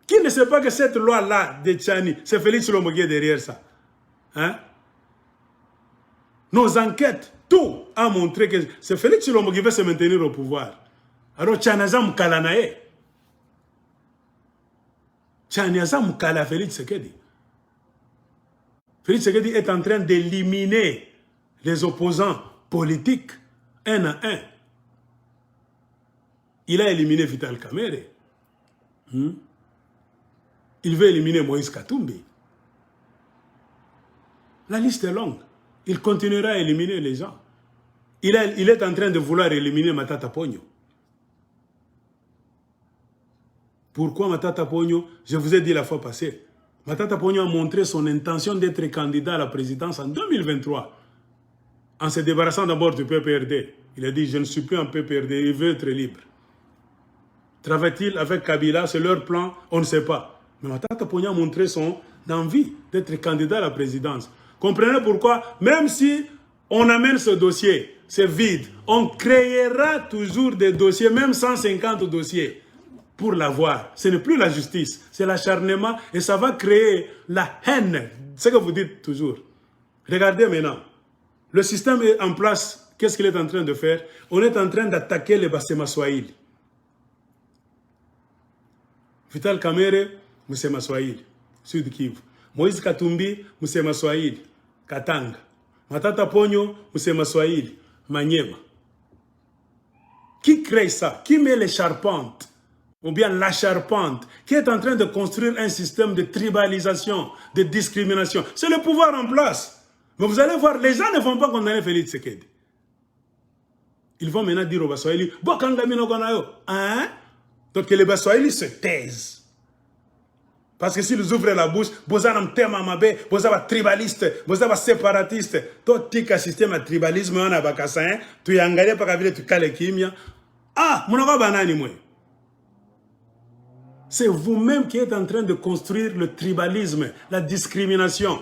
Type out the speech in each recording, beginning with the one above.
Qui ne sait pas que cette loi-là de Tchani, c'est Félix Tshisekedi qui est derrière ça? Hein? Nos enquêtes, tout a montré que c'est Félix Tshisekedi qui veut se maintenir au pouvoir. Alors, Tchanaza Mkalanae. Tchanaza Mkala Félix Tshisekedi. Félix Tshisekedi est en train d'éliminer les opposants politiques un à un. Il a éliminé Vital Kamerhe. Il veut éliminer Moïse Katumbi. La liste est longue. Il continuera à éliminer les gens. Il est en train de vouloir éliminer Matata Ponyo. Pourquoi Matata Ponyo? Je vous ai dit la fois passée. Matata Ponyo a montré son intention d'être candidat à la présidence en 2023. En se débarrassant d'abord du PPRD. Il a dit, je ne suis plus en PPRD, il veut être libre. Travaille-t-il avec Kabila? C'est leur plan, on ne sait pas. Mais Matata Ponyo a montré son envie d'être candidat à la présidence. Comprenez pourquoi, même si on amène ce dossier, c'est vide, on créera toujours des dossiers, même 150 dossiers, pour l'avoir. Ce n'est plus la justice, c'est l'acharnement et ça va créer la haine. C'est ce que vous dites toujours. Regardez maintenant, le système est en place, qu'est-ce qu'il est en train de faire? On est en train d'attaquer les Bassema Swahili. Vital Kamerhe, Moussema Swahili, Sud Kivu. Moïse Katumbi, Moussema Swahili, Katanga. Matata Ponyo, Moussema Swahili, Maniema. Qui crée ça? Qui met les charpentes? Ou bien la charpente? Qui est en train de construire un système de tribalisation, de discrimination? C'est le pouvoir en place. Mais vous allez voir, les gens ne vont pas condamner Félix Tshisekedi. Ils vont maintenant dire aux Baswahili, hein? Donc que les Baswahili se taisent. Parce que s'ils ouvrent la bouche, vous avez un thème à mabe, vous avez tribaliste, vous avez séparatiste. Toi, tu as un système de tribalisme, on a bakassin, tu as engagé par la tu as kimia. Ah, mon banani moi. C'est vous-même qui êtes en train de construire le tribalisme, la discrimination,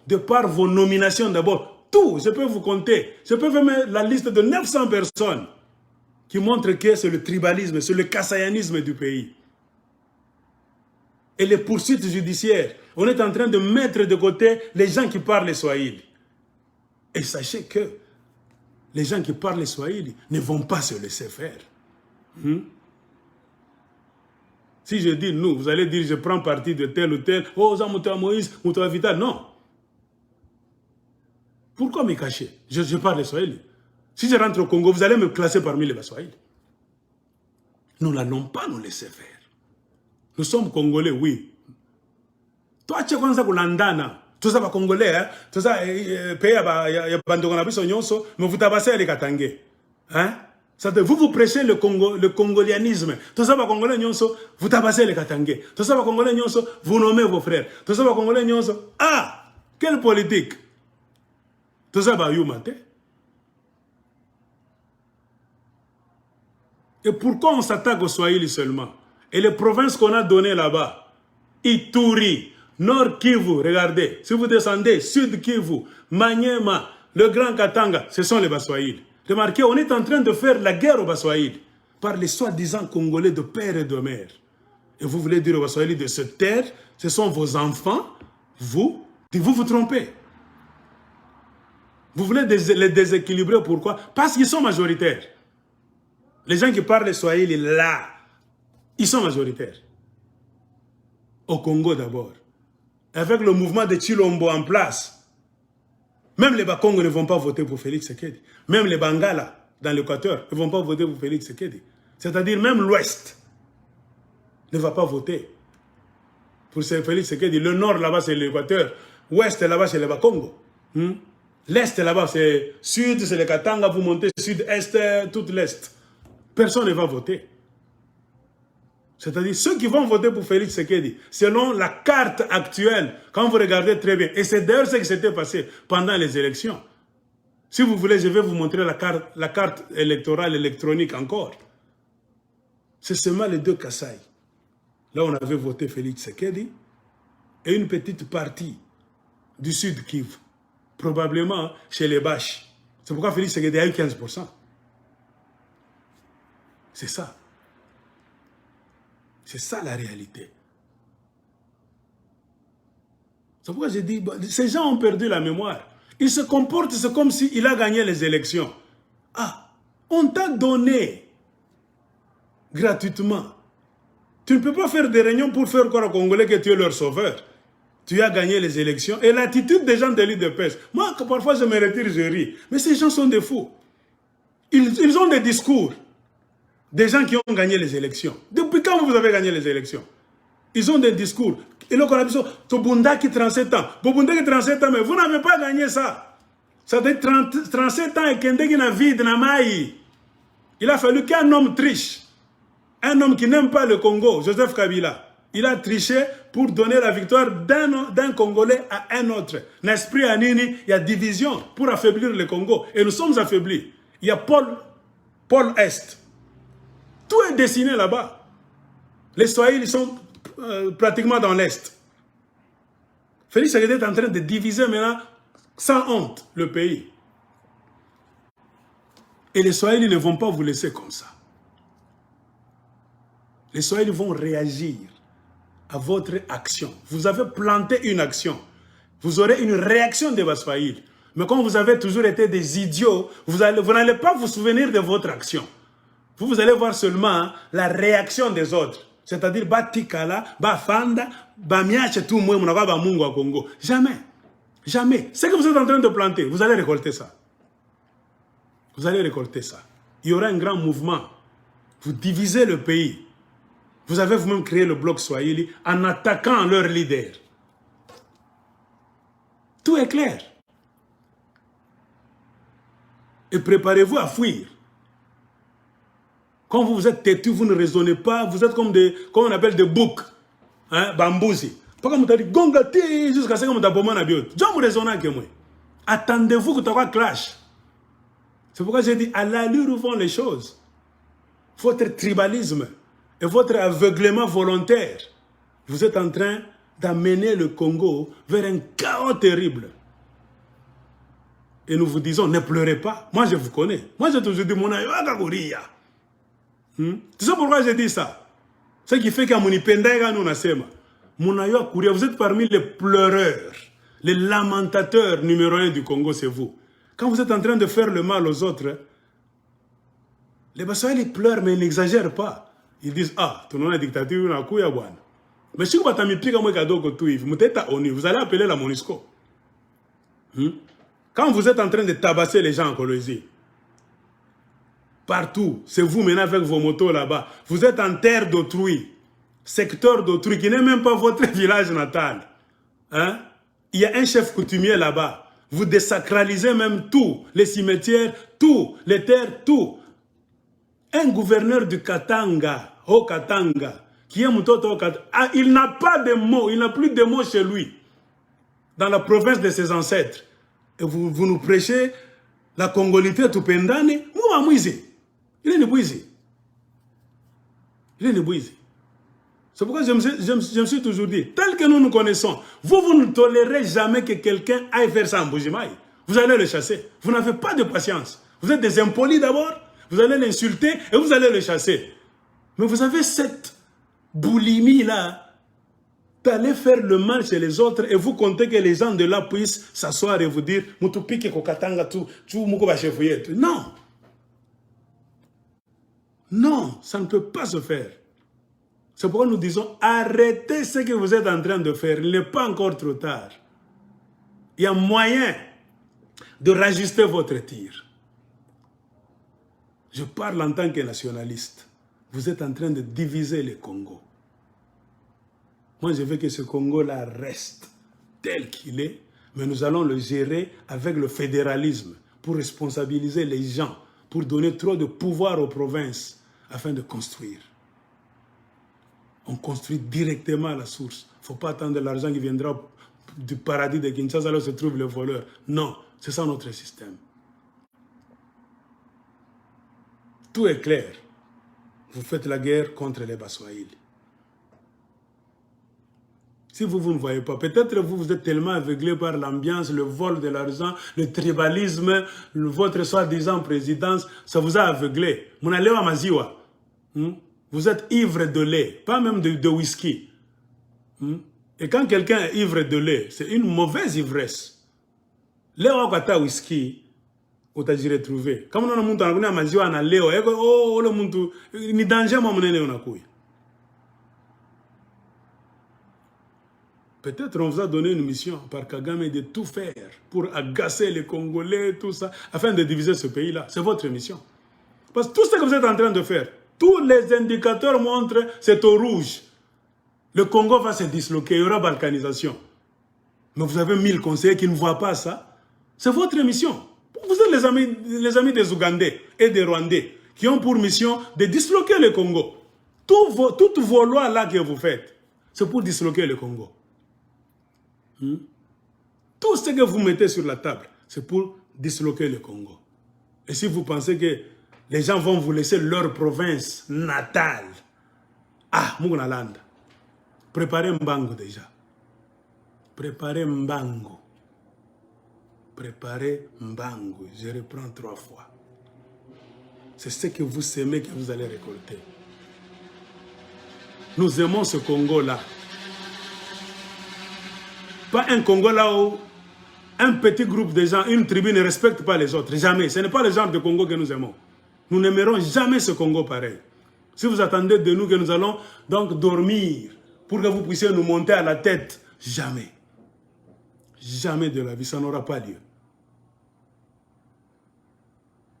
de par vos nominations d'abord. Tout, je peux vous compter. Je peux vous mettre la liste de 900 personnes qui montrent que c'est le tribalisme, c'est le kassayanisme du pays. Et les poursuites judiciaires, on est en train de mettre de côté les gens qui parlent le Swahili. Et sachez que les gens qui parlent le Swahili ne vont pas se laisser faire. Si je dis nous, vous allez dire je prends parti de tel ou tel, oh, ça Moutoua Moïse, Moutoua Vital. Non. Pourquoi me cacher? Je parle le Swahili. Si je rentre au Congo, vous allez me classer parmi les Swahili. Nous n'allons pas nous laisser faire. Nous sommes Congolais, oui. Toi, tu es comme ça pour l'andana. Tout ça, Congolais, hein? Tout ça, pays, il y a Bandogana Biso Nyonso, mais vous tabassez les Katangé. Hein? Vous prêchez le congolianisme. Tout ça, Congolais Nyonso, vous tabassez les Katangé. Tout ça, Congolais Nyonso, vous nommez vos frères. Tout ça, Congolais Nyonso. Ah! Quelle politique! Tout ça, Yumate. Et pourquoi on s'attaque au Swahili seulement? Et les provinces qu'on a données là-bas, Ituri, Nord Kivu, regardez, si vous descendez, Sud Kivu, Maniema, le Grand Katanga, ce sont les Baswahili. Remarquez, on est en train de faire la guerre aux Baswahili par les soi-disant Congolais de père et de mère. Et vous voulez dire aux Baswahili de se taire, ce sont vos enfants, vous vous trompez. Vous voulez les déséquilibrer, pourquoi? Parce qu'ils sont majoritaires. Les gens qui parlent Swahili là, ils sont majoritaires. Au Congo d'abord. Avec le mouvement de Chilombo en place, même les Bakongo ne vont pas voter pour Félix Tshisekedi. Même les Bangala, dans l'Équateur, ne vont pas voter pour Félix Tshisekedi. C'est-à-dire même l'Ouest ne va pas voter pour Félix Tshisekedi. Le Nord là-bas c'est l'Équateur. Ouest là-bas c'est les Bakongo. L'Est là-bas c'est Sud, c'est les Katanga. Vous montez Sud-Est, tout l'Est. Personne ne va voter. C'est-à-dire ceux qui vont voter pour Félix Tshisekedi, selon la carte actuelle, quand vous regardez très bien, et c'est d'ailleurs ce qui s'était passé pendant les élections. Si vous voulez, je vais vous montrer la carte électorale électronique encore. C'est seulement les deux Kasaï. Là, on avait voté Félix Tshisekedi et une petite partie du Sud Kivu, probablement chez les Baches. C'est pourquoi Félix Tshisekedi a eu 15%. C'est ça. C'est ça la réalité. C'est pourquoi j'ai dit, ces gens ont perdu la mémoire. Ils se comportent, c'est comme s'il a gagné les élections. Ah, on t'a donné gratuitement. Tu ne peux pas faire des réunions pour faire croire aux Congolais que tu es leur sauveur. Tu as gagné les élections. Et l'attitude des gens de l'UDPS, moi, que parfois je me retire, je ris. Mais ces gens sont des fous. Ils ont des discours. Des gens qui ont gagné les élections. Depuis quand vous avez gagné les élections? Ils ont des discours. Et là, on a dit, Tobunda qui 37 ans. Tobunda qui 37 ans, mais vous n'avez pas gagné ça. Ça fait 37 ans et Kende qui n'a vide, n'a maï. Il a fallu qu'un homme triche. Un homme qui n'aime pas le Congo, Joseph Kabila. Il a triché pour donner la victoire d'un Congolais à un autre. L'esprit Anini, il y a division pour affaiblir le Congo. Et nous sommes affaiblis. Il y a Pôle Est. Tout est dessiné là-bas. Les Swahili, ils sont pratiquement dans l'Est. Félix Tshisekedi est en train de diviser maintenant, sans honte, le pays. Et les Swahili ne vont pas vous laisser comme ça. Les Swahili vont réagir à votre action. Vous avez planté une action. Vous aurez une réaction de vos Swahili. Mais comme vous avez toujours été des idiots, vous n'allez pas vous souvenir de votre action. Vous allez voir seulement la réaction des autres. C'est-à-dire, Batikala, Bafanda, Bamiache, tout le monde, Mungu à Congo. Jamais. Jamais. Ce que vous êtes en train de planter, vous allez récolter ça. Vous allez récolter ça. Il y aura un grand mouvement. Vous divisez le pays. Vous avez vous-même créé le bloc Swahili en attaquant leur leader. Tout est clair. Et préparez-vous à fuir. Quand vous êtes têtu, vous ne raisonnez pas, vous êtes comme on appelle des boucs. Hein, bambousi. Pas comme vous avez dit, gongati, jusqu'à ce que vous avez dit, nabiot. Je vous raisonne que moi. Attendez-vous que tu aies un clash. C'est pourquoi j'ai dit, à l'allure où vont les choses. Votre tribalisme et votre aveuglement volontaire, vous êtes en train d'amener le Congo vers un chaos terrible. Et nous vous disons, ne pleurez pas. Moi, je vous connais. Moi, j'ai toujours dit, mon aïe, tu sais pourquoi j'ai dit ça? Ce qui fait qu'à mon ipendega, nous nasema. Mon aïe, vous êtes parmi les pleureurs, les lamentateurs numéro 1 du Congo, c'est vous. Quand vous êtes en train de faire le mal aux autres, les Bassaïs, ils pleurent, mais ils n'exagèrent pas. Ils disent, ah, tu n'as pas dictature, on a couillé à Wan. Mais si vous avez mis un cadeau que tout, vous allez appeler la MONUSCO. Quand vous êtes en train de tabasser les gens en Colombie, partout, c'est vous maintenant avec vos motos là-bas. Vous êtes en terre d'autrui, secteur d'autrui, qui n'est même pas votre village natal. Hein? Il y a un chef coutumier là-bas. Vous désacralisez même tout, les cimetières, tout, les terres, tout. Un gouverneur du Katanga, au Katanga, qui est Mutoto au Katanga, il n'a pas de mots, il n'a plus de mots chez lui, dans la province de ses ancêtres. Et vous nous prêchez la congolité Tupendane, il est nébouisé. Il est nébouisé. C'est pourquoi je me suis toujours dit, tel que nous nous connaissons, vous ne tolérez jamais que quelqu'un aille faire ça en Bujimaï. Vous allez le chasser. Vous n'avez pas de patience. Vous êtes des impolis d'abord, vous allez l'insulter et vous allez le chasser. Mais vous avez cette boulimie-là d'aller faire le mal chez les autres et vous comptez que les gens de là puissent s'asseoir et vous dire non. Non, ça ne peut pas se faire. C'est pourquoi nous disons, arrêtez ce que vous êtes en train de faire. Il n'est pas encore trop tard. Il y a moyen de rajuster votre tir. Je parle en tant que nationaliste. Vous êtes en train de diviser le Congo. Moi, je veux que ce Congo-là reste tel qu'il est, mais nous allons le gérer avec le fédéralisme pour responsabiliser les gens, pour donner trop de pouvoir aux provinces afin de construire. On construit directement à la source. Il ne faut pas attendre l'argent qui viendra du paradis de Kinshasa, là où se trouvent les voleurs. Non, c'est ça notre système. Tout est clair. Vous faites la guerre contre les Baswahili. Si vous ne voyez pas, peut-être vous êtes tellement aveuglé par l'ambiance, le vol de l'argent, le tribalisme, votre soi-disant présidence, ça vous a aveuglé. Munalewa maziwa. Vous êtes ivre de lait, pas même de whisky. Et quand quelqu'un est ivre de lait, c'est une mauvaise ivresse. Lait au whisky, on t'a dit retrouver. Comme on a monté à manger à lait, oh le monde, ni danger moi mon on a couille. Peut-être on vous a donné une mission par Kagame de tout faire pour agacer les Congolais, tout ça, afin de diviser ce pays-là. C'est votre mission. Parce que tout ce que vous êtes en train de faire, tous les indicateurs montrent, c'est au rouge. Le Congo va se disloquer, il y aura balkanisation. Mais vous avez 1000 conseillers qui ne voient pas ça. C'est votre mission. Vous êtes les amis des Ougandais et des Rwandais qui ont pour mission de disloquer le Congo. Toutes vos lois-là que vous faites, c'est pour disloquer le Congo. Tout ce que vous mettez sur la table, c'est pour disloquer le Congo. Et si vous pensez que les gens vont vous laisser leur province natale, Mugunalanda, préparez Mbango déjà. Préparez Mbango. Préparez Mbango. Je reprends 3 fois. C'est ce que vous semez que vous allez récolter. Nous aimons ce Congo-là. Pas un Congo là où un petit groupe de gens, une tribu ne respecte pas les autres. Jamais. Ce n'est pas le genre de Congo que nous aimons. Nous n'aimerons jamais ce Congo pareil. Si vous attendez de nous que nous allons donc dormir pour que vous puissiez nous monter à la tête, jamais. Jamais de la vie, ça n'aura pas lieu.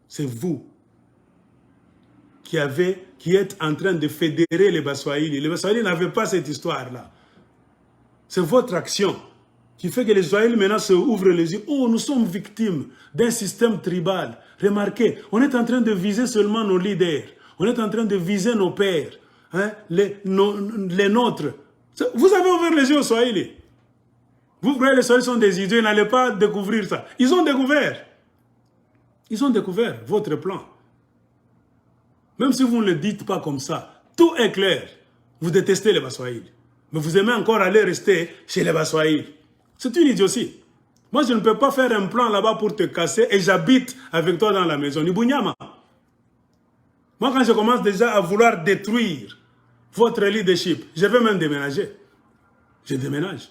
C'est vous qui êtes en train de fédérer les Baswahili. Les Baswahili n'avaient pas cette histoire-là. C'est votre action qui fait que les Swahili maintenant se ouvrent les yeux. Oh, nous sommes victimes d'un système tribal. Remarquez, on est en train de viser seulement nos leaders. On est en train de viser nos pères, hein, les nôtres. Vous avez ouvert les yeux aux Swahili. Vous croyez que les Swahili sont des idiots, ils n'allaient pas découvrir ça. Ils ont découvert. Ils ont découvert votre plan. Même si vous ne le dites pas comme ça, tout est clair. Vous détestez les Baswahili. Mais vous aimez encore aller rester chez les Baswahili. C'est une idiotie. Moi, je ne peux pas faire un plan là-bas pour te casser et j'habite avec toi dans la maison. Nibunyama. Moi, quand je commence déjà à vouloir détruire votre leadership, je vais même déménager. Je déménage.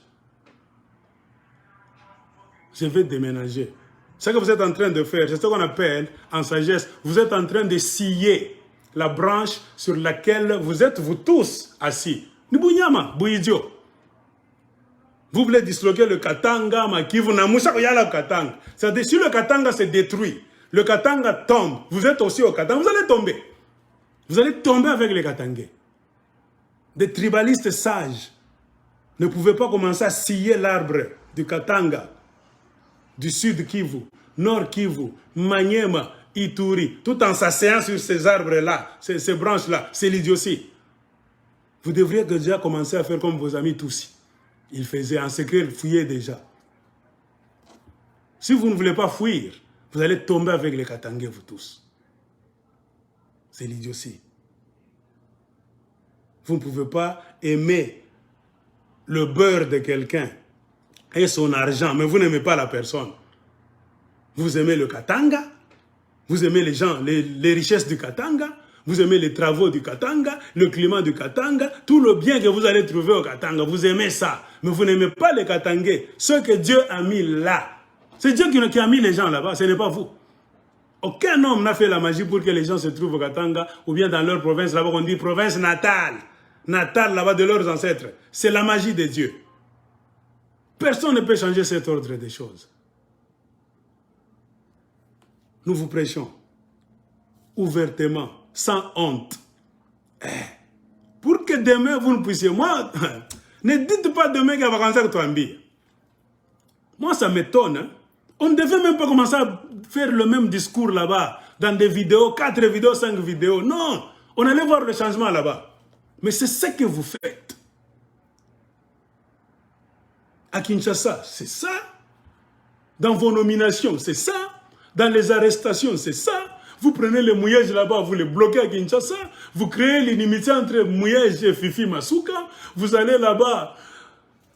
Je vais déménager. Ce que vous êtes en train de faire, c'est ce qu'on appelle, en sagesse, vous êtes en train de scier la branche sur laquelle vous êtes, vous tous, assis. Nibunyama, Bouidio. Vous voulez disloquer le Katanga, Makivu, Namusha, Yala Katanga. C'est-à-dire, si le Katanga se détruit, le Katanga tombe, vous êtes aussi au Katanga, vous allez tomber. Vous allez tomber avec les Katangais. Des tribalistes sages ne pouvaient pas commencer à scier l'arbre du Katanga, du sud Kivu, nord Kivu, Maniema, Ituri, tout en s'asseyant sur ces arbres-là, ces branches-là. C'est l'idiotie. Vous devriez déjà commencer à faire comme vos amis tous. Ils faisaient en secret, ils fouillaient déjà. Si vous ne voulez pas fuir, vous allez tomber avec les Katangais, vous tous. C'est l'idiotie. Vous ne pouvez pas aimer le beurre de quelqu'un et son argent, mais vous n'aimez pas la personne. Vous aimez le Katanga, vous aimez les gens, les richesses du Katanga, vous aimez les travaux du Katanga, le climat du Katanga, tout le bien que vous allez trouver au Katanga, vous aimez ça. Mais vous n'aimez pas les Katangais, ceux que Dieu a mis là. C'est Dieu qui a mis les gens là-bas, ce n'est pas vous. Aucun homme n'a fait la magie pour que les gens se trouvent au Katanga ou bien dans leur province, là-bas on dit province natale. Natale là-bas de leurs ancêtres. C'est la magie de Dieu. Personne ne peut changer cet ordre des choses. Nous vous prêchons ouvertement, sans honte. Pour que demain vous ne puissiez... Moi, ne dites pas demain qu'il va commencer à Touambi. Moi, ça m'étonne. Hein? On ne devait même pas commencer à faire le même discours là-bas, dans des vidéos, 4 vidéos, 5 vidéos. Non, on allait voir le changement là-bas. Mais c'est ce que vous faites. À Kinshasa, c'est ça. Dans vos nominations, c'est ça. Dans les arrestations, c'est ça. Vous prenez les mouillages là-bas, vous les bloquez à Kinshasa. Vous créez l'inimitié entre mouillage et Fifi Masuka. Vous allez là-bas,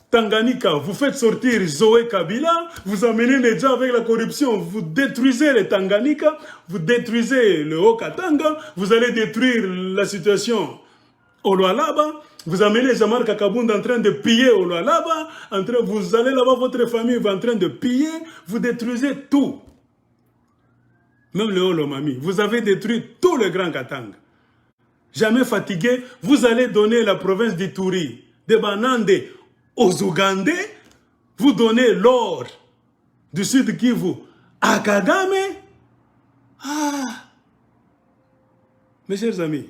Tanganyika, vous faites sortir Zoé Kabila. Vous amenez les gens avec la corruption. Vous détruisez les Tanganyika. Vous détruisez le Haut-Katanga. Vous allez détruire la situation Au Lualaba, vous amenez Jean-Marc Kakabunda en train de piller au Lualaba, vous allez là-bas, votre famille va en train de piller, vous détruisez tout. Même le Olomami, vous avez détruit tout le Grand Katanga. Jamais fatigué, vous allez donner la province d'Ituri, de Banande aux Ougandais, vous donnez l'or du Sud Kivu à Kagame. Ah! Mes chers amis,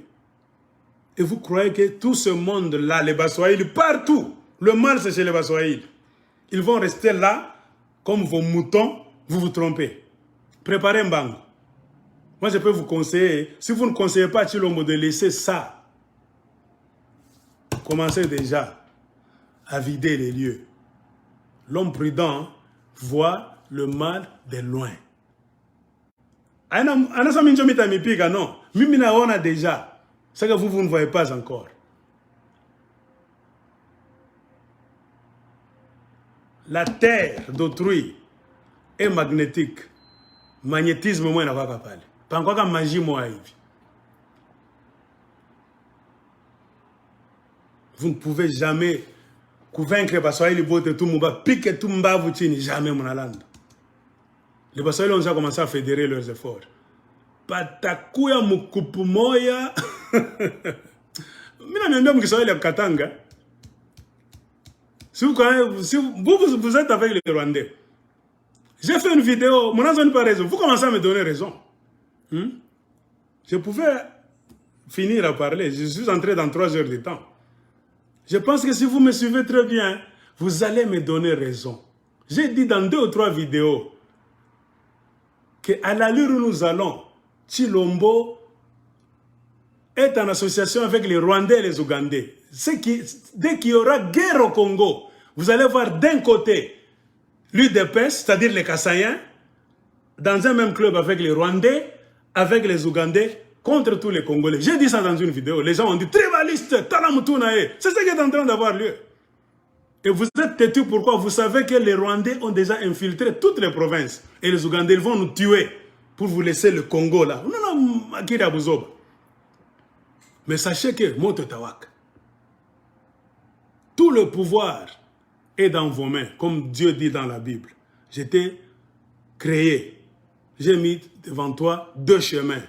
et vous croyez que tout ce monde-là, les Baswahili, partout, le mal c'est chez les Baswahili. Ils vont rester là, comme vos moutons, vous vous trompez. Préparez un banc. Moi je peux vous conseiller, si vous ne conseillez pas Tshilombo de laisser ça, commencez déjà à vider les lieux. L'homme prudent voit le mal de loin. Non, Mimina on a déjà. C'est que vous ne voyez pas encore. La terre d'autrui est magnétique. Magnétisme, moi, je ne vais pas parler. Pas encore comme magie, moi, vous ne pouvez jamais convaincre les Baswahili de tout le monde, piquer tout le monde, vous ne jamais mon land. Les Baswahili ont déjà commencé à fédérer leurs efforts. Patakuya mukupu moya. Mina miambia mkiswahili ya Katanga. Si vous êtes avec les Rwandais. J'ai fait une vidéo, mon ancien pas raison. Vous commencez à me donner raison. Je pouvais finir à parler. Je suis entré dans 3 heures de temps. Je pense que si vous me suivez très bien, vous allez me donner raison. J'ai dit dans 2 ou 3 vidéos qu'à l'allure où nous allons, Tshilombo est en association avec les Rwandais et les Ougandais. Dès qu'il y aura guerre au Congo, vous allez voir d'un côté l'UDPS, c'est-à-dire les Kassaïens, dans un même club avec les Rwandais, avec les Ougandais, contre tous les Congolais. J'ai dit ça dans une vidéo. Les gens ont dit tribaliste, Talamutunae. C'est ce qui est en train d'avoir lieu. Et vous êtes têtus pourquoi? Vous savez que les Rwandais ont déjà infiltré toutes les provinces. Et les Ougandais vont nous tuer pour vous laisser le Congo là. Non, Akira Buzoba. Mais sachez que, Mototawak, tout le pouvoir est dans vos mains, comme Dieu dit dans la Bible. J'étais créé. J'ai mis devant toi 2 chemins.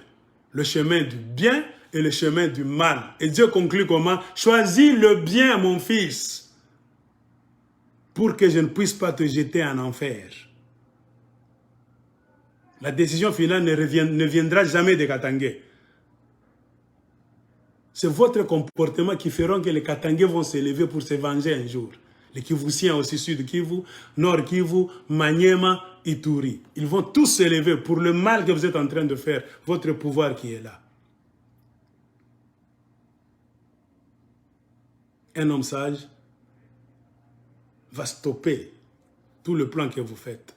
Le chemin du bien et le chemin du mal. Et Dieu conclut comment? Choisis le bien, mon fils, pour que je ne puisse pas te jeter en enfer. La décision finale ne viendra jamais des Katangais. C'est votre comportement qui fera que les Katangais vont s'élever pour se venger un jour. Les Kivusiens aussi, Sud Kivu, Nord Kivu, Maniema, Ituri. Ils vont tous s'élever pour le mal que vous êtes en train de faire, votre pouvoir qui est là. Un homme sage va stopper tout le plan que vous faites.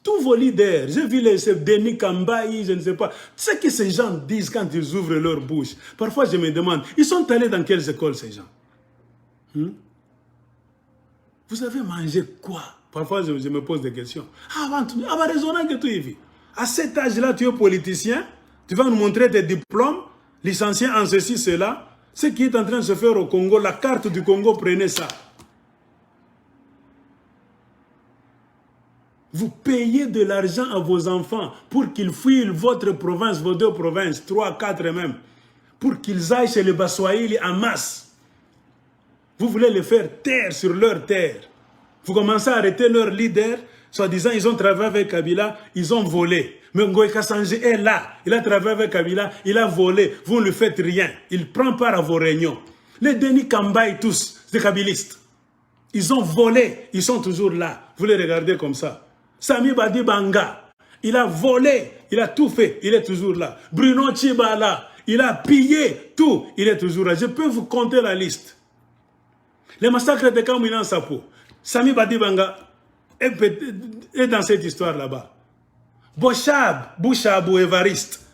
Tous vos leaders, j'ai vu les Denis Kambaï, je ne sais pas. Tu sais que ces gens disent quand ils ouvrent leur bouche. Parfois je me demande, ils sont allés dans quelles écoles ces gens? Vous avez mangé quoi? Parfois je me pose des questions. Raisonnant que tu y vis. À cet âge-là, tu es politicien, tu vas nous montrer tes diplômes, licencié en ceci, cela. Ce qui est en train de se faire au Congo, la carte du Congo, prenez ça. Vous payez de l'argent à vos enfants pour qu'ils fuient votre province, vos 2 provinces, 3, 4 même, pour qu'ils aillent chez les Baswahili en masse. Vous voulez les faire taire sur leur terre. Vous commencez à arrêter leurs leaders, soi-disant ils ont travaillé avec Kabila, ils ont volé. Mais Ngoï Kassange est là, il a travaillé avec Kabila, il a volé, vous ne lui faites rien. Il prend part à vos réunions. Les Denis Kambaï tous, des Kabilistes, ils ont volé, ils sont toujours là. Vous les regardez comme ça. Sami Badi Banga, il a volé, il a tout fait, il est toujours là. Bruno Tshibala, il a pillé tout, il est toujours là. Je peux vous compter la liste. Les massacres de Kamouinan Sapo, Sami Badi Banga est dans cette histoire là-bas. Bouchabou Évariste,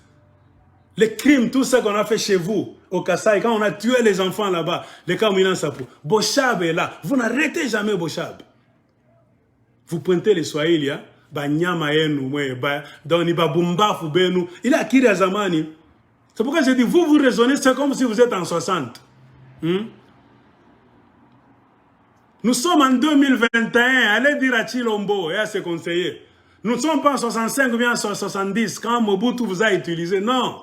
les crimes, tout ça qu'on a fait chez vous, au Kassai, quand on a tué les enfants là-bas, les Kamouinan Sapo, Bochab est là. Vous n'arrêtez jamais Bochab. Vous pointez les Swahili, hein? Il a Kiri Zamani. C'est pourquoi je dis, vous raisonnez, c'est comme si vous êtes en 60. Hmm? Nous sommes en 2021. Allez dire à Chilombo et à ses conseillers. Nous ne sommes pas en 65 ou bien en 70 quand Mobutu vous a utilisé. Non.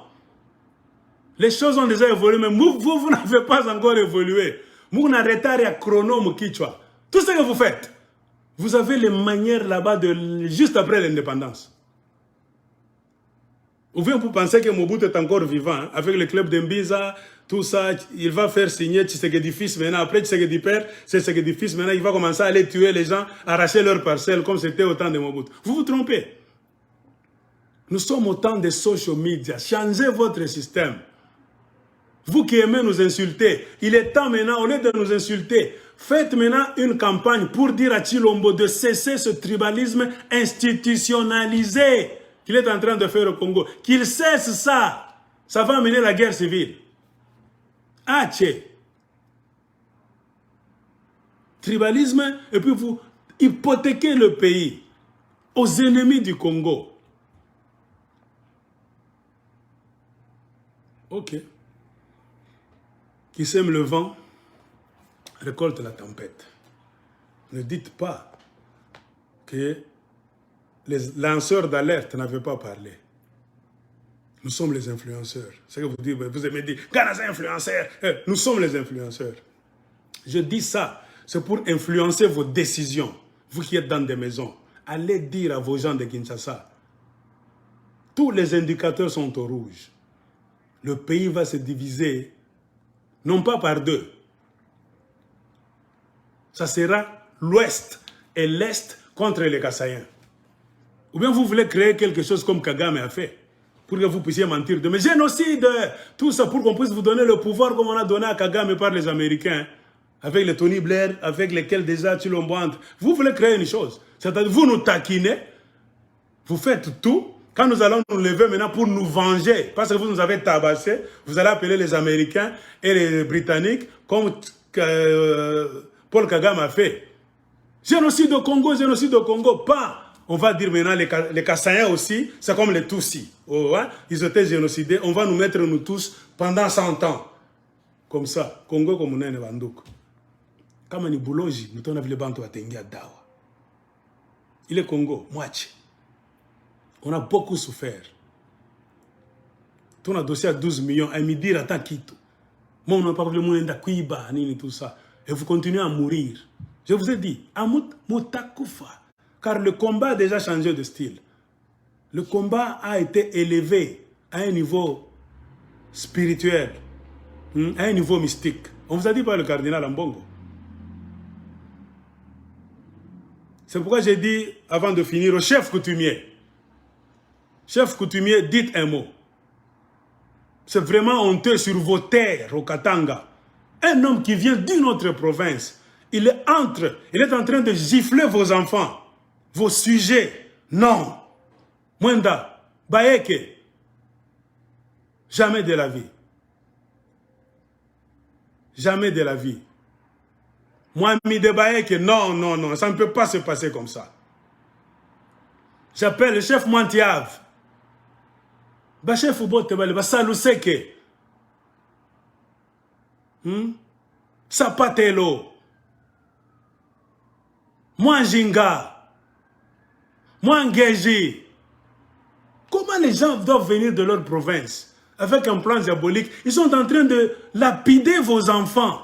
Les choses ont déjà évolué, mais vous n'avez pas encore évolué. Vous n'avez pas de chronome kichwa. Tout ce que vous faites, vous avez les manières là-bas juste après l'indépendance. Ou bien vous pensez que Mobutu est encore vivant, hein, avec le club d'Embiza, tout ça, il va faire signer Tshisekedi fils maintenant. Après Tshisekedi père, c'est Tshisekedi fils maintenant, il va commencer à aller tuer les gens, arracher leurs parcelles comme c'était au temps de Mobutu. Vous vous trompez. Nous sommes au temps des social media. Changez votre système. Vous qui aimez nous insulter, il est temps maintenant, au lieu de nous insulter, faites maintenant une campagne pour dire à Chilombo de cesser ce tribalisme institutionnalisé qu'il est en train de faire au Congo. Qu'il cesse ça. Ça va amener la guerre civile. Ah, tché. Tribalisme, et puis vous hypothéquez le pays aux ennemis du Congo. Ok. Qui sème le vent, récolte la tempête. Ne dites pas que les lanceurs d'alerte n'avaient pas parlé. Nous sommes les influenceurs. C'est ce que vous dites, vous aimez dire, Ghana c'est influenceur. Nous sommes les influenceurs. Je dis ça, c'est pour influencer vos décisions. Vous qui êtes dans des maisons, allez dire à vos gens de Kinshasa, tous les indicateurs sont au rouge. Le pays va se diviser, non pas par deux. Ça sera l'Ouest et l'Est contre les Kassaïens. Ou bien vous voulez créer quelque chose comme Kagame a fait, pour que vous puissiez mentir de mais génocide, tout ça pour qu'on puisse vous donner le pouvoir comme on a donné à Kagame par les Américains, avec les Tony Blair, avec lesquels déjà Chilombo entre. Vous voulez créer une chose, c'est-à-dire vous nous taquinez, vous faites tout. Quand nous allons nous lever maintenant pour nous venger, parce que vous nous avez tabassé, vous allez appeler les Américains et les Britanniques comme Paul Kagame a fait. Génocide au Congo, pas. On va dire maintenant les Kassaïens aussi, c'est comme les Tutsis. Oh, hein? Ils étaient génocidés, on va nous mettre nous tous pendant 100 ans. Comme ça, Congo comme on est Bandouk. Comme on est Boulogi, nous avons les Bantou à Tengia Dawa. Il est Congo, moitié. On a beaucoup souffert. Ton dossier à 12 millions, à me dire, attends, quitte. Moi, on n'a pas voulu m'en d'akuiba, ni tout ça. Et vous continuez à mourir. Je vous ai dit, Amout Moutakufa. Car le combat a déjà changé de style. Le combat a été élevé à un niveau spirituel, à un niveau mystique. On vous a dit par le cardinal Ambongo. C'est pourquoi j'ai dit, avant de finir, au chef coutumier, dites un mot. C'est vraiment honteux sur vos terres au Katanga. Un homme qui vient d'une autre province, il est en train de gifler vos enfants, vos sujets. Non. Mwenda, Baeke, jamais de la vie. Jamais de la vie. Moi, Mide Baeke, non, ça ne peut pas se passer comme ça. J'appelle le chef Mantiave. Chef Ubote, Saluseke. Sapatelo. Mwanjinga. Mwangeji. Comment les gens doivent venir de leur province avec un plan diabolique? Ils sont en train de lapider vos enfants.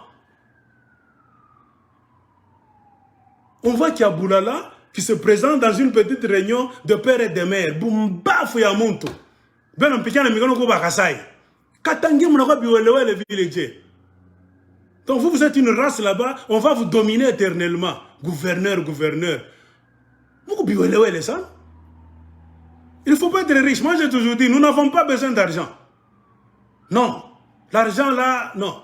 On voit qu'il y a Boulala qui se présente dans une petite réunion de père et de mère. Boumbaf Yamuntu. Ben on piquant le micro au Bakasai. Katangi Mounaka Biwelewe le villager. Donc vous êtes une race là-bas, on va vous dominer éternellement. Gouverneur. Vous Biwelewe les ça? Il ne faut pas être riche. Moi j'ai toujours dit, nous n'avons pas besoin d'argent. Non. L'argent là, non.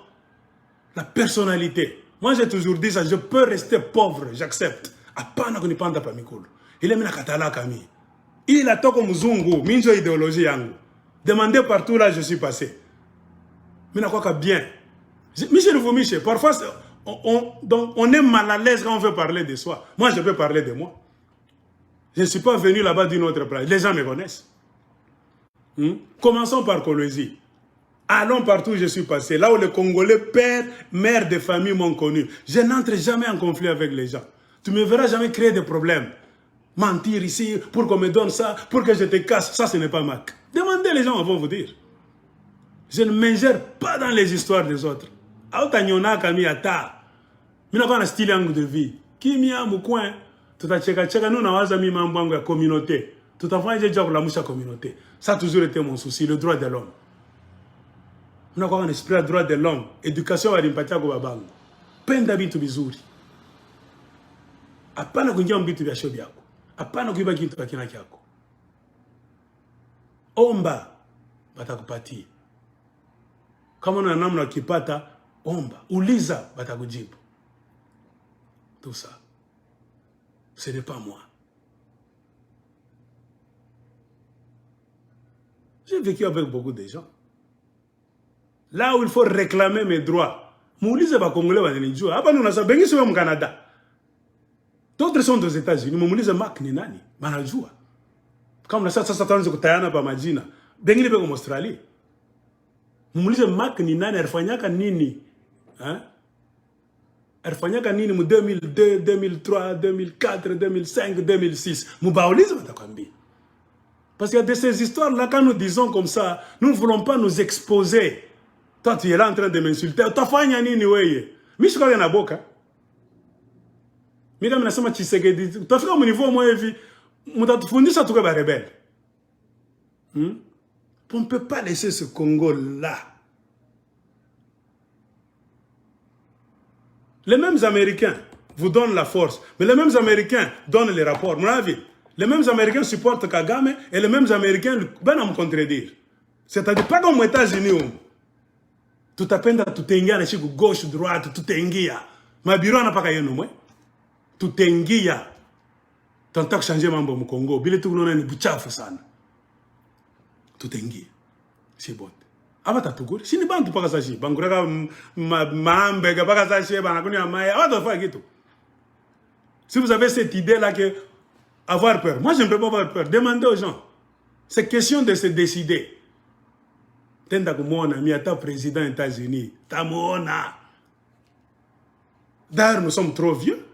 La personnalité. Moi j'ai toujours dit ça, je peux rester pauvre, j'accepte. Apana kunipanda pa mikolo. Il est mina katala kami. Il a toko muzungu, minjo idéologie yangu. Demandez partout là, je suis passé. Mina quoi bien. Michel, parfois on est mal à l'aise quand on veut parler de soi. Moi je peux parler de moi. Je ne suis pas venu là-bas d'une autre place. Les gens me connaissent. Commençons par Kolwezi. Allons partout où je suis passé. Là où les Congolais, pères, mères de famille m'ont connu. Je n'entre jamais en conflit avec les gens. Tu ne me verras jamais créer des problèmes. Mentir ici pour qu'on me donne ça, pour que je te casse. Ça, ce n'est pas Mac. Demandez les gens, vont vous dire. Je ne m'ingère pas dans les histoires des autres. Autanyona kami ata. Mina pas un style de vie. Kimia mukwen. Tout à tcheka nous n'avons mis mambo ya communauté. Tout à fait, j'ai déjà pour la mouche communauté. Ça a toujours été mon souci, le droit de l'homme. Nous avons un esprit de droit de l'homme. Éducation à l'impatia go babango. Penda bintu bizuri. Apana kuingia mbitu vya shobi yako. Apana kuiba kitu bakina kyako. Omba batakupatia. Kama una namna ukipata, omba, uliza batakujibu. Tout ça, ce n'est pas moi. J'ai vécu avec beaucoup de gens. Là où il faut réclamer mes droits, moulize ba Congolais ba nenijua. Hapa nous nasa bengi sio mu Canada. D'autres sont aux États-Unis, moulize Mac ni nani? Banajua. Kama sasa tuanze kutayana pa majina. Bengi beko mu Australie. Mumulize Mac ni nani, alifanyaka nini? Hein? Alifanyaka nini mu 2002, 2003, 2004, 2005, 2006. Mubaulize batakwambia. Parce qu'il y a de ces histoires-là, quand nous disons comme ça, nous ne voulons pas nous exposer. Toi, tu es là en train de m'insulter. Utafanya nini weye? Mishi kwa na boka. Mimi kama nasema Tshisekedi, utafika mu niveau moi hivi, mutatufundisha tuko ba rebelle. On ne peut pas laisser ce Congo-là. Les mêmes Américains vous donnent la force, mais les mêmes Américains donnent les rapports. Mon avis, les mêmes Américains supportent Kagame et les mêmes Américains vont me contredire. C'est-à-dire, pas comme aux États-Unis. Tout à peine tout engia na chiku gauche, droite, tout engia. Ma bureau n'a pas qu'à y nommer. Tout engia. Tant que changer mambo au Congo, bile tout le monde est bouchafu sana. Tout engia. C'est bon. Abata tuguri. Si ni bantu paka sashi. Banguraka maambega paka sashi. Banakuni amaya. Abata fa gitu. Si vous avez cette idée-là que avoir peur. Moi, je ne peux pas avoir peur. Demandez aux gens. C'est question de se décider. Tenda kumona miata président des États-Unis. Tamona. D'ailleurs, nous sommes trop vieux.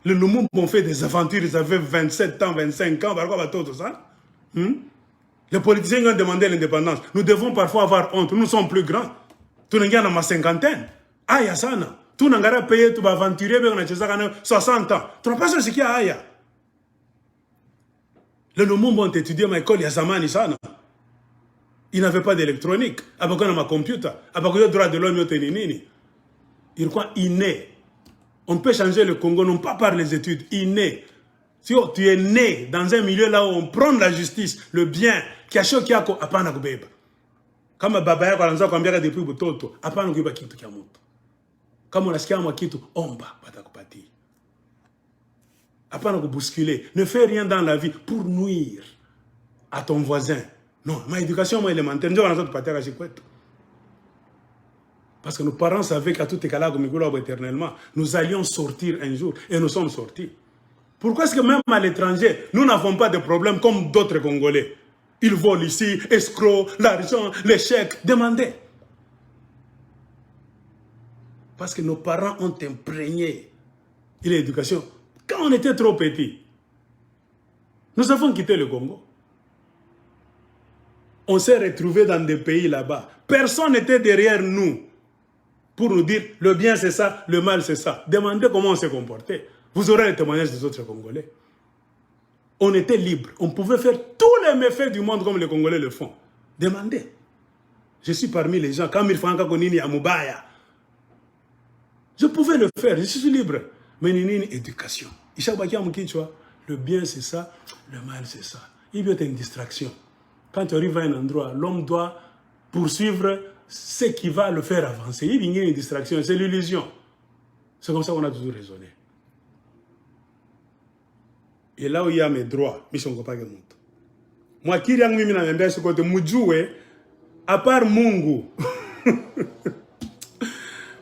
Le Lumumba ont fait des aventures. Ils avaient 27 ans, 25 ans. Pourquoi tout ça? Les politiciens ont demandé l'indépendance. Nous devons parfois avoir honte. Nous sommes plus grands. Tout le monde a ma cinquantaine. Aya sana. Tout le monde a payé, tout va aventurer, on a 60 ans. Tu n'as pas ce qu'il y a aya. Les Lumumba ont étudié ma école, il y a Zamani sana. Ils n'avaient pas d'électronique. Après qu'on a ma computer. Après qu'on a le droit de l'homme, il croit inné. On peut changer le Congo, non pas par les études, inné. Si tu es né dans un milieu là où on prend la justice, le bien, qui a choqué à quoi, apana kubeba. Kama baba yako anaanza kuambia depuis butoto, apana kuiba kitu kia mtu. Kama unasikia mwa kitu, omba batakupatia. Apana kubousculer. Ne fais rien dans la vie pour nuire à ton voisin. Non, ma éducation moi élémentaire, ndio wanaanza tupatia kazi kwetu. Parce que nos parents savaient qu'à tout écala comme éternellement, nous allions sortir un jour et nous sommes sortis. Pourquoi est-ce que même à l'étranger, nous n'avons pas de problème comme d'autres Congolais? Ils volent ici, escrocs, l'argent, les chèques. Demandez. Parce que nos parents ont imprégné l'éducation. Quand on était trop petits, nous avons quitté le Congo. On s'est retrouvés dans des pays là-bas. Personne n'était derrière nous pour nous dire le bien c'est ça, le mal c'est ça. Demandez comment on s'est comporté. Vous aurez les témoignages des autres Congolais. On était libre. On pouvait faire tous les méfaits du monde comme les Congolais le font. Demandez. Je suis parmi les gens. Quand Mirfanga Konini à Mubaya, je pouvais le faire. Je suis libre. Mais Nini, éducation. Le bien c'est ça, le mal c'est ça. Il y a une distraction. Quand tu arrives à un endroit, l'homme doit poursuivre ce qui va le faire avancer. Il y a une distraction, c'est l'illusion. C'est comme ça qu'on a toujours raisonné. Et là où il y a mes droits, je ne sais pas. Moi, qui est mimi na mbea ce côté mujue, à part Mungu.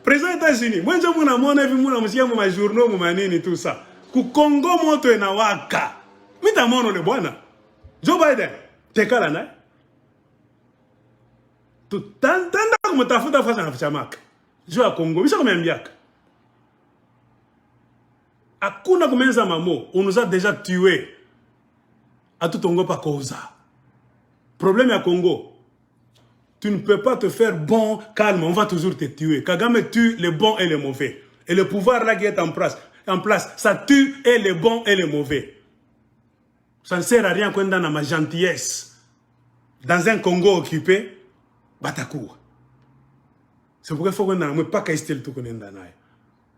Président des États-Unis, moi, je suis ma journaux, mon et tout ça. Ku Congo moto na waka. Mita mono le bwana. Joe Biden, te kala na. Tanda comme tafuta face à Chamaka. Je à Congo, mais ça comme un biak. Akuna kumenza mamo, on nous a déjà tués. À tout Congo par cause. Problème à Congo. Tu ne peux pas te faire bon, calme, on va toujours te tuer. Kagame tue les bons et les mauvais. Et le pouvoir là qui est en place, ça tue et les bons et les mauvais. Ça ne sert à rien qu'on est dans ma gentillesse. Dans un Congo occupé, Batakour. C'est pourquoi il faut qu'on ait pas qu'à estimer tout qu'on est dans.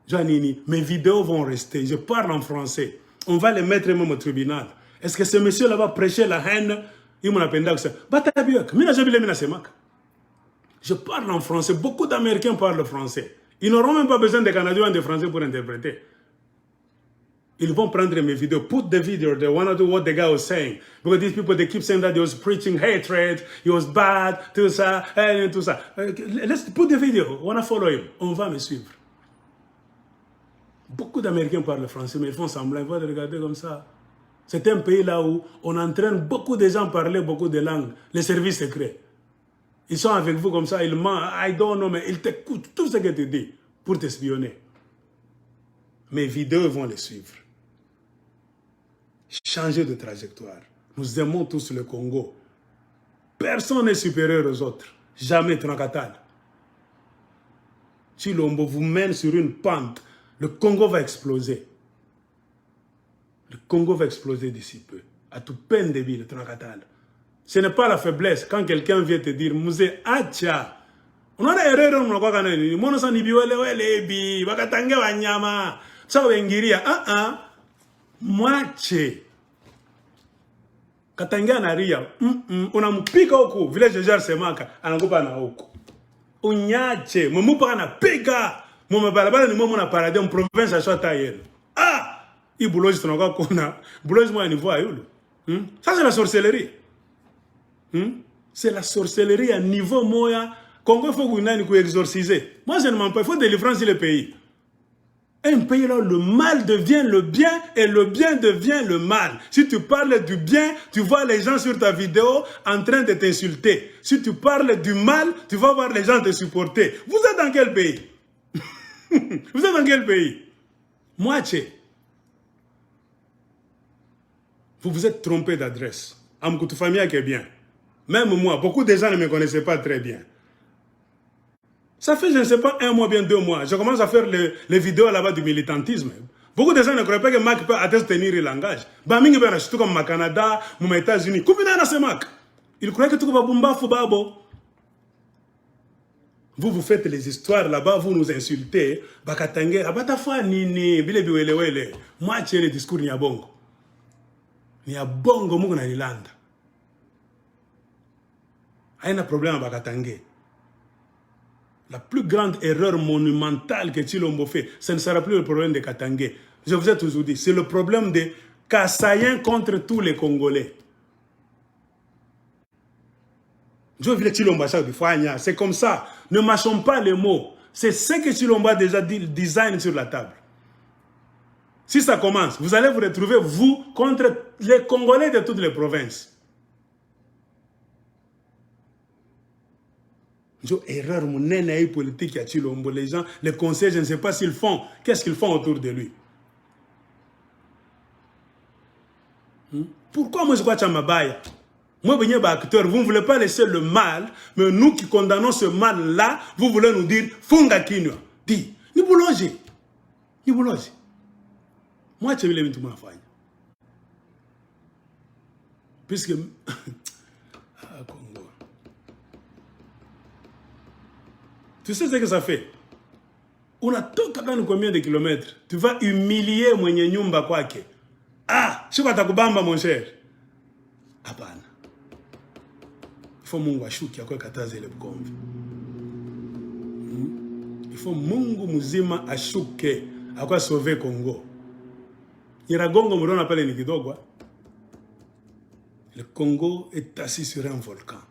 Janini, mes vidéos vont rester. Je parle en français. On va les mettre même au tribunal. Est-ce que ce monsieur-là va prêcher la haine? Il m'a appelé ça. Je parle en français. Beaucoup d'Américains parlent français. Ils n'auront même pas besoin de Canadiens et de Français pour interpréter. Ils vont prendre mes vidéos. Put the video. They want to do what the guy was saying. Because these people, they keep saying that he was preaching hatred. He was bad. Tout ça. Et tout ça. Let's put the video. I want to follow him. On va me suivre. Beaucoup d'Américains parlent français, mais ils font semblant. Ils vont regarder comme ça. C'est un pays là où on entraîne beaucoup de gens à parler beaucoup de langues. Les services secrets. Ils sont avec vous comme ça, ils mentent. I don't know, mais ils t'écoutent tout ce que tu dis pour t'espionner. Mes vidéos vont les suivre. Changer de trajectoire. Nous aimons tous le Congo. Personne n'est supérieur aux autres. Jamais Trankatal. Chilombo vous mène sur une pente. Le Congo va exploser. Le Congo va exploser d'ici peu. À tout peine débile, Trankatal. Ce n'est pas la faiblesse. Quand quelqu'un vient te dire, Mouzé, Acha, on a erreur, on a quoi qu'on a dit. Mon sang n'y biwele, wele, bi, bakatange wanyama. Ça, wengiria, moitié. Katanga na ria, on a mpika oku, village de Jarsemaka, anagopa na oku. Unyache, mumupa na pika. Mon balabala ni mon paradis en province à Chatayen. Ah! Il boulogne son encore qu'on a. Boulogne moi niveau à yolo. Ça c'est la sorcellerie. C'est la sorcellerie à niveau moya. Congo faut qu'on aille nous exorciser. Moi je ne m'en pas. Il faut délivrance sur le pays. Un pays là, le mal devient le bien et le bien devient le mal. Si tu parles du bien, tu vois les gens sur ta vidéo en train de t'insulter. Si tu parles du mal, tu vas voir les gens te supporter. Vous êtes dans quel pays? Vous êtes dans quel pays? Moitié. Vous vous êtes trompé d'adresse. Amkoutou famille qui est bien. Même moi, beaucoup de gens ne me connaissaient pas très bien. Ça fait, je ne sais pas, 1 mois, bien 2 mois. Je commence à faire les vidéos là-bas du militantisme. Beaucoup de gens ne croyaient pas que Mac peut tenir le langage. Bamingi ben tout comme au Canada, aux États-Unis. Combien d'années c'est Mac? Ils croyaient que tout va bumba fubabo. Vous faites les histoires là-bas, vous nous insultez. Bakatange, abatafa nini, bile biwele wele. Moi, tiens le discours ni a bongo. Ni a bongo mungu na lilanda. Aina problème à Bakatange. La plus grande erreur monumentale que Chilombo fait, ce ne sera plus le problème de Katangé. Je vous ai toujours dit, c'est le problème de Kassayen contre tous les Congolais. Je veux dire Chilombo, c'est comme ça. Ne mâchons pas les mots. C'est ce que Chilombo a déjà dit, design sur la table. Si ça commence, vous allez vous retrouver, vous, contre les Congolais de toutes les provinces. Erreur mon politique à Chilombo, les gens, les conseils, je ne sais pas s'ils font. Qu'est-ce qu'ils font autour de lui? Pourquoi moi je crois que Mabaya? Moi, je suis acteur, vous ne voulez pas laisser le mal, mais nous qui condamnons ce mal-là, vous voulez nous dire, Funga Kinwa. Dis, ni boulanger. Ni boulanger. Moi, je vais tout ma faille. Puisque. Congo. Tu sais ce que ça fait? On a tout combien de kilomètres? Tu vas humilier mon nyumba kwake. Ah, je vais t'akubamba mon cher. Apana. Il faut Mungu ashuki akwe kataze ile bukombe. Il faut Mungu muzima ashuke akwa sauver Congo. Nyiragongo murona pale ni kidogo. Le Congo est assis sur un volcan.